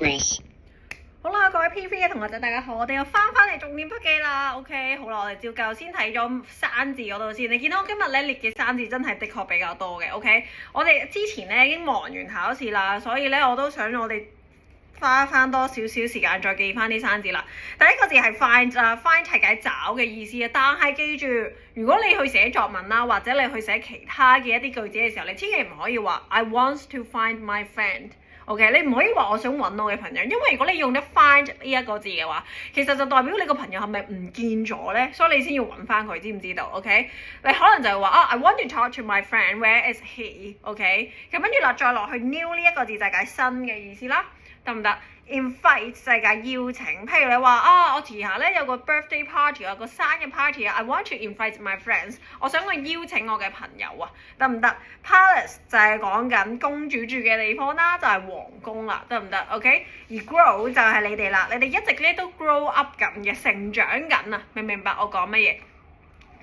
好啦，各位 P3 嘅同學仔大家好，我哋又翻嚟重點筆記啦。OK， 好啦，我哋照舊先睇咗生字嗰度先。你見到今日咧列嘅生字真係的確比較多嘅。OK， 我哋之前咧已經忙完考試啦，所以咧我都想我哋花翻多少少時間再記翻啲生字啦。第一個字係 find 係解找嘅意思啊，但係記住，如果你去寫作文啦，或者你去寫其他嘅一啲句子嘅時候，你千祈唔可以話 I want to find my friend。OK， 你唔可以話我想揾我嘅朋友，因為如果你用得 find 呢一個字嘅話，其實就代表你個朋友係咪唔見咗咧？所以你先要揾翻佢，知唔知道 ？OK， 你可能就係話I want to talk to my friend，where is he？OK， 咁跟住啦，再落去 new 呢一個字就係解新嘅意思啦，得唔得？Invite 就係解邀請，譬如你話我遲下咧有個 birthday party 有個生日 party I want to invite my friends， 我想去邀請我嘅朋友啊，得唔得 ？Palace 就係講緊公主住嘅地方啦，就係皇宮啦，得唔得 ？OK， 而 grow 就係你哋啦，你哋一直咧都 grow up 緊嘅，成長緊啊，明唔明白我講乜嘢？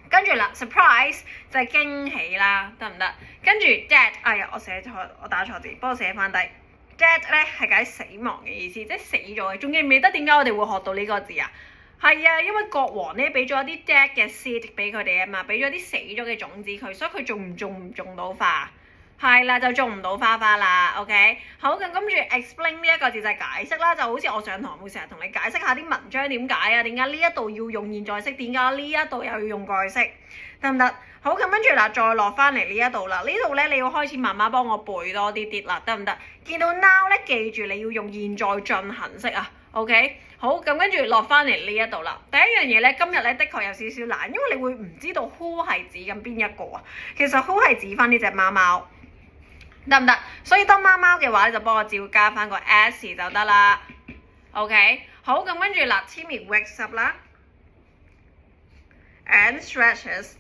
跟住啦 ，surprise 就係驚喜啦，得唔得？跟住 dead， 哎呀，我打錯字，幫我寫翻低。Dead 咧係解死亡嘅意思，即係死咗嘅。仲記唔記得點解我哋會學到呢個字啊？係啊，因為國王咧俾咗一啲 dead 嘅 seed 俾佢哋啊嘛，俾咗啲死咗嘅種子佢，所以佢種到花。係啦，就種唔到花啦。OK， 好，咁跟住 explain 呢一個字就係解釋啦，就好似我上堂會成日同你解釋下啲文章點解啊，點解呢一度要用現在式，點解呢一度又要用過去式，得唔得？好，咁跟住嗱，再落翻嚟呢一度啦，呢度咧你要開始慢慢幫我背多啲啦，得唔得？見到 now 咧，記住你要用現在進行式啊。OK， 好，咁跟住落翻嚟呢一度啦。第一樣嘢咧，今日咧的確有少少難，因為你會唔知道 who 係指緊邊一個啊。其實 who 係指翻呢隻貓貓。得唔得？所以當貓貓嘅話，你就幫我照加翻個 s 就得啦。OK， 好，咁跟住啦 Timmy wakes up 啦 and stretches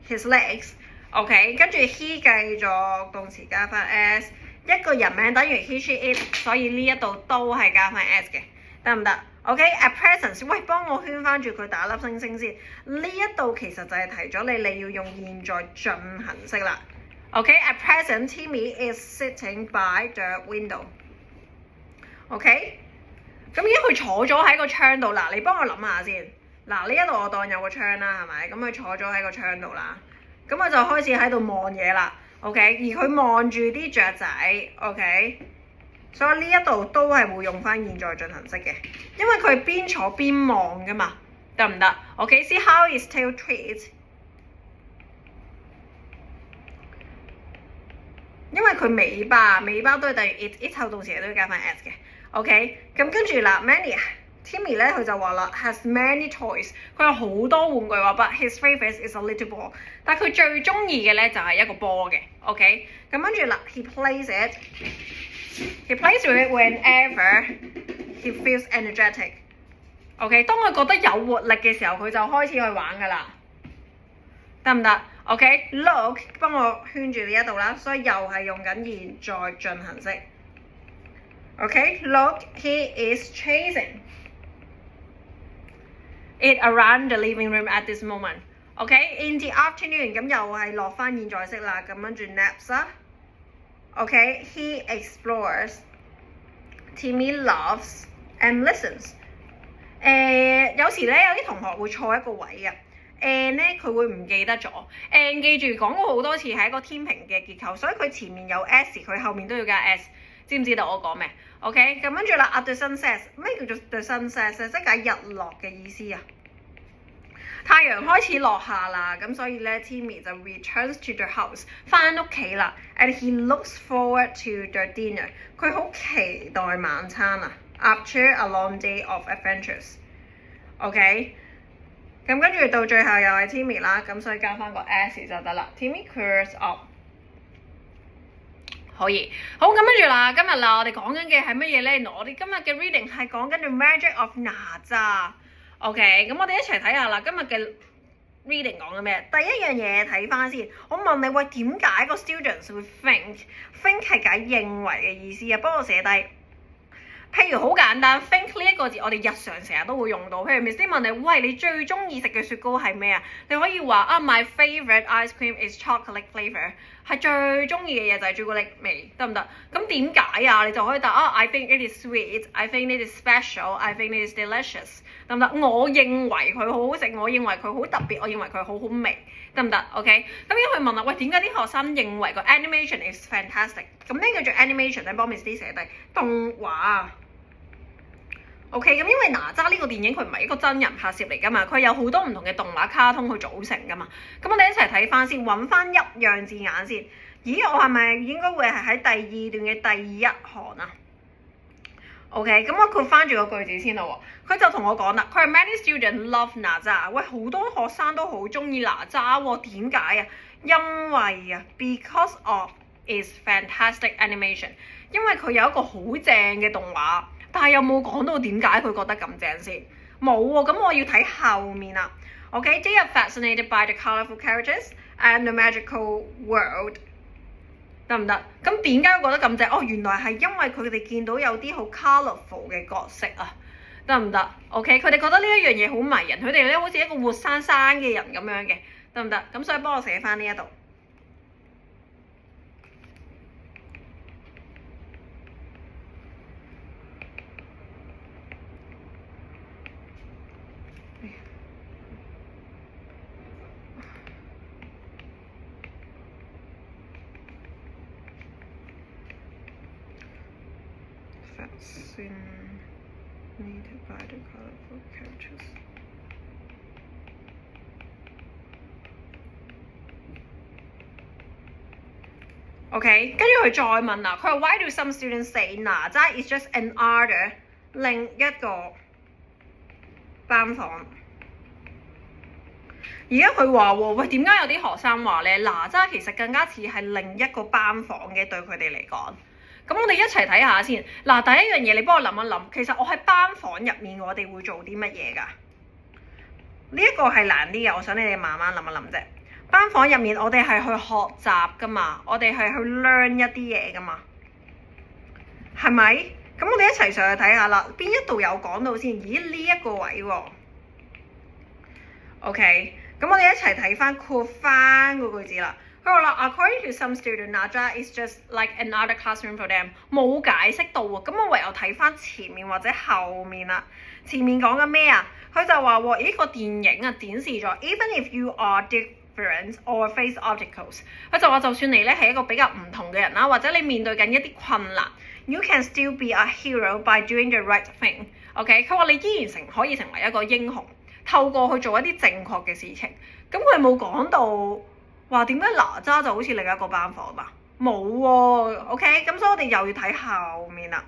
his legs。OK， 跟住 he 繼續動詞加翻 s， 一個人名等於 he、she、it， 所以呢一度都係加翻 s 嘅，得唔得 ？OK，at present， 喂，幫我圈翻住佢打粒星星先。呢一度其實就係提咗你要用現在進行式啦。Okay, at present, Timmy is sitting by the window. OK， 咁而家佢坐咗喺個窗度啦。你幫我諗下先。嗱，呢一度我當有個窗啦，係咪？咁佢坐咗喺個窗度啦。咁我就開始喺度望嘢啦。OK， 而佢望住啲雀仔。OK， 所以呢一度都係會用翻現在進行式嘅，因為佢邊坐邊望㗎嘛，得唔得 ？OK，see how his tail twitches。因為佢尾巴都係等於 it 後動詞都要加翻 s 嘅 ，OK， 咁跟住啦 Timmy 咧佢就話啦 has many toys， 佢有好多玩具喎 ，but his favourite is a little ball， 但係佢最中意嘅咧就係一個波嘅 ，OK， 咁跟住啦 he plays with it whenever he feels energetic，OK， 當佢覺得有活力嘅時候，佢就開始去玩㗎啦，得唔得？OK，look， 幫我圈住呢一度啦，所以又係用緊現在進行式。OK，look，he is chasing it around the living room at this moment。OK，in the afternoon， 咁又係落翻現在式啦，咁跟住 naps 啦。OK，he explores。Timmy loves and listens。有時咧有啲同學會錯一個位啊。and 咧佢會唔記得咗 and 記住講過好多次係一個天平嘅結構，所以佢前面有 s， 佢後面都要加 s， 知唔知道我講咩 ？OK， 咁跟住啦 ，at the sun sets， 咩叫做 the sun sets？ 即係解日落嘅意思啊。太陽開始落下啦，咁所以咧 Timmy 就 returns to the house， 翻屋企啦 ，and he looks forward to the dinner， 佢好期待晚餐啊 ，after a long day of adventures。OK。咁跟住到最後又係 Timmy 啦，咁所以加翻個 s 就得啦。Timmy curls up。可以，好咁跟住啦，今日啦，我哋講緊嘅係乜嘢咧？我哋今日嘅 reading 係講緊 The Magic of 哪吒。OK， 咁我哋一齊睇下啦，今日嘅 reading 講緊咩？第一樣嘢睇翻先，我問你喂，點解個 students 會 think 係解認為嘅意思啊？幫我寫低。譬如好簡單 ，think 呢一個字我哋日常成日都會用到。譬如 Miss 問你，喂，你最中意食嘅雪糕係咩啊？你可以話My favourite ice cream is chocolate flavour。係最中意嘅嘢就係朱古力味，得唔得？咁點解啊？你就可以答I think it is sweet, I think it is special, I think it is delicious， 得唔得？我認為佢好好食，我認為佢好特別，我認為佢好好味，得唔得 ？OK， 咁因為佢問啦，喂，點解啲學生認為個 animation is fantastic？ 咁咩叫做 animation 咧？幫 Miss D 寫低動畫。OK， 咁因為哪吒呢個電影佢唔係一個真人拍攝嚟㗎嘛，佢有好多唔同嘅動畫卡通去組成㗎嘛。咁我哋一齊睇翻先，揾翻一樣字眼先。咦，我係咪應該會係喺第2段嘅第一行啊 ？OK， 咁我括翻住個句子先咯。佢就同我講啦，佢係 many students love 哪吒。喂，好多學生都好中意哪吒喎，點解啊？因為啊 ，because of its fantastic animation， 因為佢有一個好正嘅動畫。但係有冇講到點解佢覺得咁正先？冇喎，咁我要睇後面啦。OK， they are fascinated by the colourful characters and the magical world， 得唔得？咁點解會覺得咁正？哦，原來係因為佢哋見到有啲好 colourful 嘅角色啊，得唔得 ？OK， 佢哋覺得呢一樣嘢好迷人，佢哋咧好似一個活生生嘅人咁樣嘅，得唔得？咁所以幫我寫翻呢一度。Fascinated by the colourful characters。OK， 跟住佢再問啦，佢話 Why do some students say 哪吒 is just another 另一個班房？而家佢話喎，喂，點解有啲學生話咧，哪吒其實更加似係另一個班房嘅對佢哋嚟講？咁我哋一齊睇下先。嗱，第一樣嘢你幫我諗一諗，其實我喺班房入面我哋會做啲乜嘢㗎？呢一個係難啲嘅，我想你哋慢慢諗一諗啫。班房入面我哋係去學習㗎嘛，我哋係去 learn 一啲嘢㗎嘛，係咪？咁我哋一齊上去睇下啦，邊一度有講到先？咦，呢一個位喎。OK， 咁我哋一齊睇翻括翻個句子啦。佢話啦 ，According to some students, Naja is just like another classroom for them。冇解釋到喎，咁我唯有睇翻前面或者後面啦。前面講緊咩啊？佢就話喎，呢個電影啊展示咗 ，even if you are different or face obstacles， 佢就話就算你咧係一個比較唔同嘅人啦，或者你面對緊一啲困難 ，you can still be a hero by doing the right thing。OK， 佢話你依然可以成為一個英雄，透過去做一啲正確嘅事情。咁佢冇講到話點解哪吒就好似另一個班房啊？冇喎 ，OK， 咁所以我哋又要睇後面啦。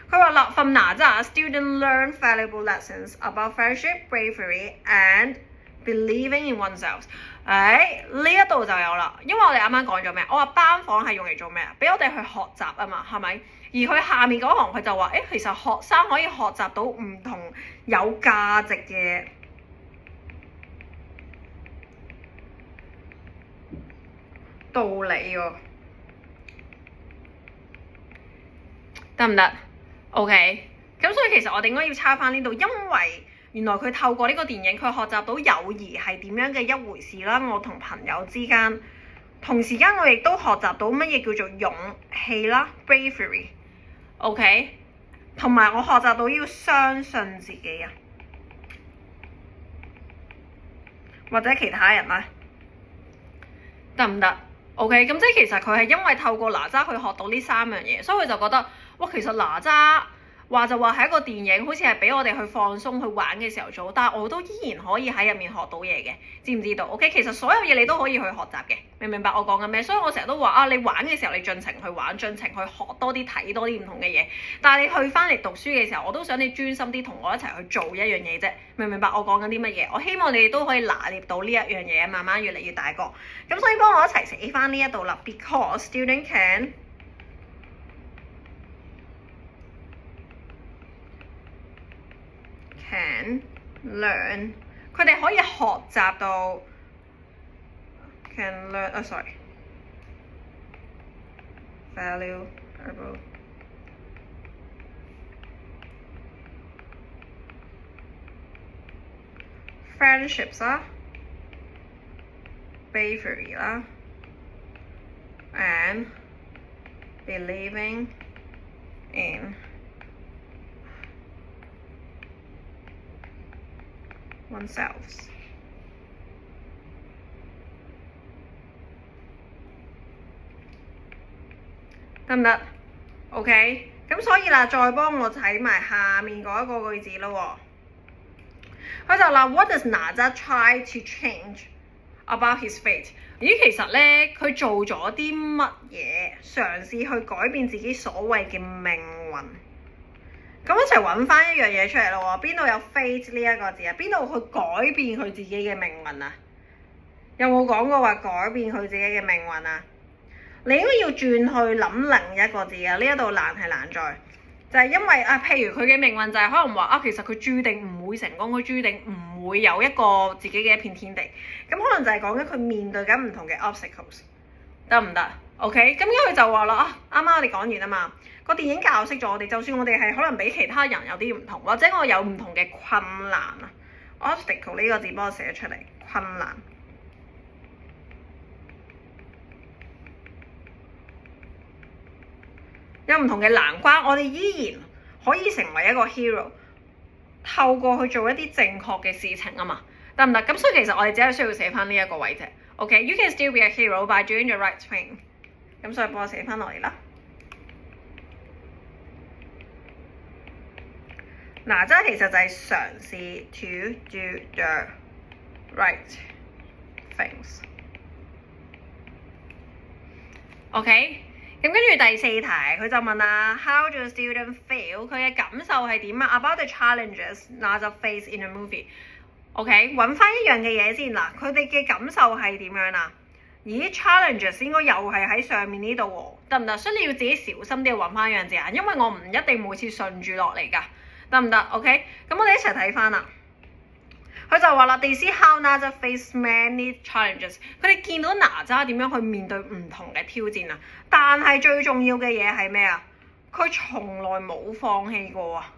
佢話啦 ，From 哪吒 students learn valuable lessons about friendship, bravery and believing in oneself。呢一度就有啦，因為我哋啱啱講咗咩？我話班房係用嚟做咩啊？俾我哋去學習啊嘛，係咪？而佢下面嗰行佢就話，其實學生可以學習到唔同有價值嘅道理喎，得唔得 ？OK， 咁所以其實我哋應該要抄翻呢度，因為原來佢透過呢個電影，佢學習到友誼係點樣嘅一回事啦。我同朋友之間，同時間我亦都學習到乜嘢叫做勇氣啦 ，bravery。OK， 同埋我學習到要相信自己啊，或者其他人啦，得唔得？OK， 咁即係其實佢係因為透過哪吒去學到呢3樣嘢，所以佢就覺得，哇，其實哪吒話就話係一個電影，好似係俾我哋去放鬆去玩嘅時候做，但係我都依然可以喺入面學到嘢嘅，知唔知道 ？OK， 其實所有嘢你都可以去學習嘅，明唔明白我講緊咩？所以我成日都話你玩嘅時候你盡情去玩，盡情去學多啲，睇多啲唔同嘅嘢。但係你去翻嚟讀書嘅時候，我都想你專心啲同我一齊去做一樣嘢啫，明唔明白我講緊啲乜嘢？我希望你哋都可以拿捏到呢一樣嘢，慢慢越嚟越大個。咁所以幫我一齊寫翻呢一度啦 ，because student can learn， 佢哋可以學習到 can learn valuable friendships 啦 bravery 啦 believing in oneself。得唔得 ？OK， 咁所以啦，再幫我睇埋下面嗰一個句子咯喎。佢就話 What does 哪吒 try to change about his fate？ 咦，其實咧佢做咗啲乜嘢，嘗試去改變自己所謂嘅命運？咁一齊揾翻一樣嘢出嚟咯喎，邊度有 fate 呢一個字啊？邊度去改變佢自己嘅命運啊？有冇講過話改變佢自己嘅命運啊？你應該要轉去諗另一個字啊！呢一度難係難在，就係因為啊，譬如佢嘅命運就係可能話啊，其實佢注定唔會成功，佢注定唔會有一個自己嘅一片天地。咁可能就係講緊佢面對緊唔同嘅 obstacles， 得唔得 ？OK， 咁佢就話啦啊，啱啱我哋講完啊嘛，個電影教識咗我哋，就算我哋係可能比其他人有啲唔同，或者我有唔同嘅困難啊 ，obstacle 呢個字幫我寫出嚟，困難。有唔同嘅難關，我哋依然可以成為一個 hero， 透過去做一啲正確嘅事情啊嘛，得唔得？咁所以其實我哋只係需要寫翻呢一個位啫。OK，you can still be a hero by doing the right thing。咁所以幫我寫翻落嚟啦。哪吒其實就係嘗試 to do the right things。OK。咁跟住第四題，佢就問啦 ，How do students feel？ 佢嘅感受係點啊 ？About the challenges Naza face in the movie。OK， 揾翻一樣嘅嘢先嗱，佢哋嘅感受係點樣啊？咦 ，challenges 應該又係喺上面呢度喎，得唔得？所以你要自己小心啲去揾翻一樣字眼，因為我唔一定每次順住落嚟㗎，得唔得 ？OK， 咁我哋一齊睇翻啦。佢就話啦 ，They see how Naza face many challenges。佢哋見到哪吒點樣去面對唔同嘅挑戰啊！但係最重要嘅嘢係咩啊？佢從來冇放棄過啊！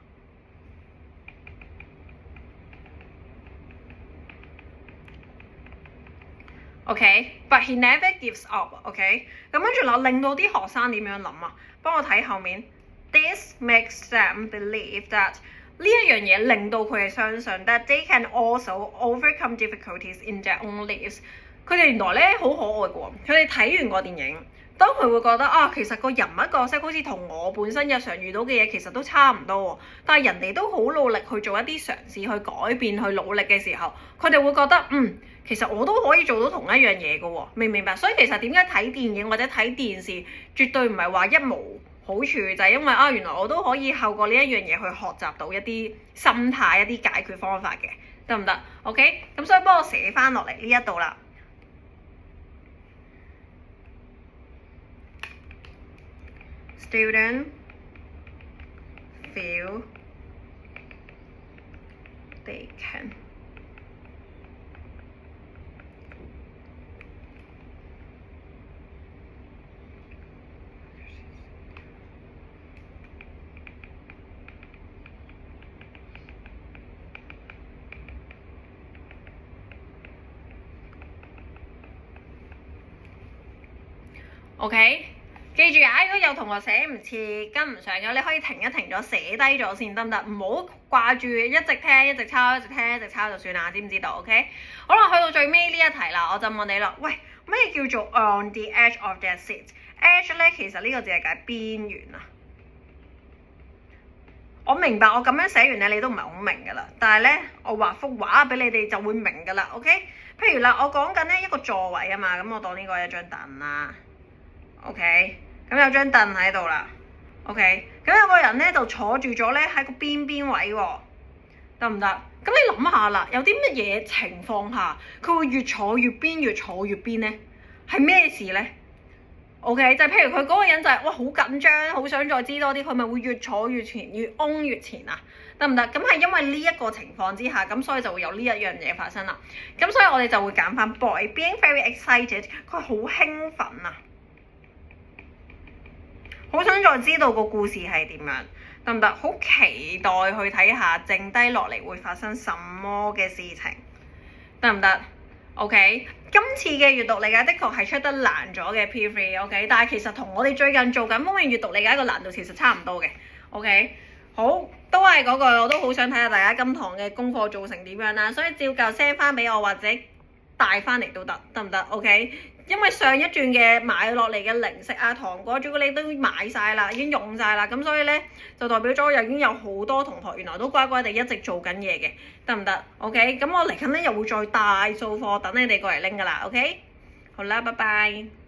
OK，but he never gives up。OK， 咁跟住啦，令到啲學生點樣諗啊？幫我睇後面 ，This makes them believe that。呢一樣嘢令到佢哋相信 that they can also overcome difficulties in their own lives。佢哋原來咧好可愛嘅喎，佢哋睇完個電影，當佢會覺得啊，其實個人物角色好似同我本身日常遇到嘅嘢其實都差唔多喎，但係人哋都好努力去做一啲嘗試去改變去努力嘅時候，佢哋會覺得其實我都可以做到同一樣嘢嘅喎，明唔明白？所以其實點解睇電影或者睇電視絕對唔係話一無好處，就係因為啊，原來我都可以透過呢一樣嘢去學習到一啲心態、一啲解決方法嘅，得唔得 ？OK， 咁所以幫我寫翻落嚟呢一度啦。Student feel they can OK， 記住啊！如果有同學寫唔切跟唔上嘅，你可以停一停咗，寫低咗先得唔得？唔好掛住一直聽、一直抄、一直聽、一直抄就算啦，知唔知道 ？OK， 好啦，去到最尾呢一題啦，我就問你啦，喂，咩叫做 on the edge of their seat？edge 咧，其實呢個字係解邊緣啊。我明白，我咁樣寫完咧，你都唔係好明㗎啦。但係咧，我畫幅畫俾你哋就會明㗎啦。OK， 譬如啦，我講緊咧一個座位啊嘛，咁我當呢個係一張凳啦。OK， 咁有張凳喺度啦。OK， 咁有個人咧就坐住咗咧喺個邊位喎，得唔得？咁你諗下啦，有啲乜嘢情況下佢會越坐越邊，越坐越邊咧？係咩事咧 ？OK， 就係譬如佢嗰個人就係哇好緊張，好想再知多啲，佢咪會越坐越前，越擁越前啊？得唔得？咁係因為呢一個情況之下，咁所以就會有呢一樣嘢發生啦。咁所以我哋就會揀翻 boy，being very excited， 佢好興奮啊！好想再知道個故事係點樣，得唔得？好期待去睇下剩低落嚟會發生什麼嘅事情，得唔得 ？OK，今次嘅閱讀理解的確係出得難咗嘅 P3，OK，但係其實同我哋最近做緊封面閱讀理解個難度其實差唔多嘅，OK，好，都係嗰句，我都好想睇下大家今堂嘅功課做成點樣啦，所以照舊 send 翻俾我或者帶翻嚟都得，得唔得 ？OK， 因為上一轉嘅買落嚟嘅零食啊、糖果、朱古力都買晒啦，已經用晒啦，咁所以呢，就代表咗又已經有好多同學原來都乖乖地一直做緊嘢嘅，得唔得 ？OK， 咁我嚟緊呢又會再大掃貨等你哋過嚟拎㗎啦，OK， 好啦，拜拜。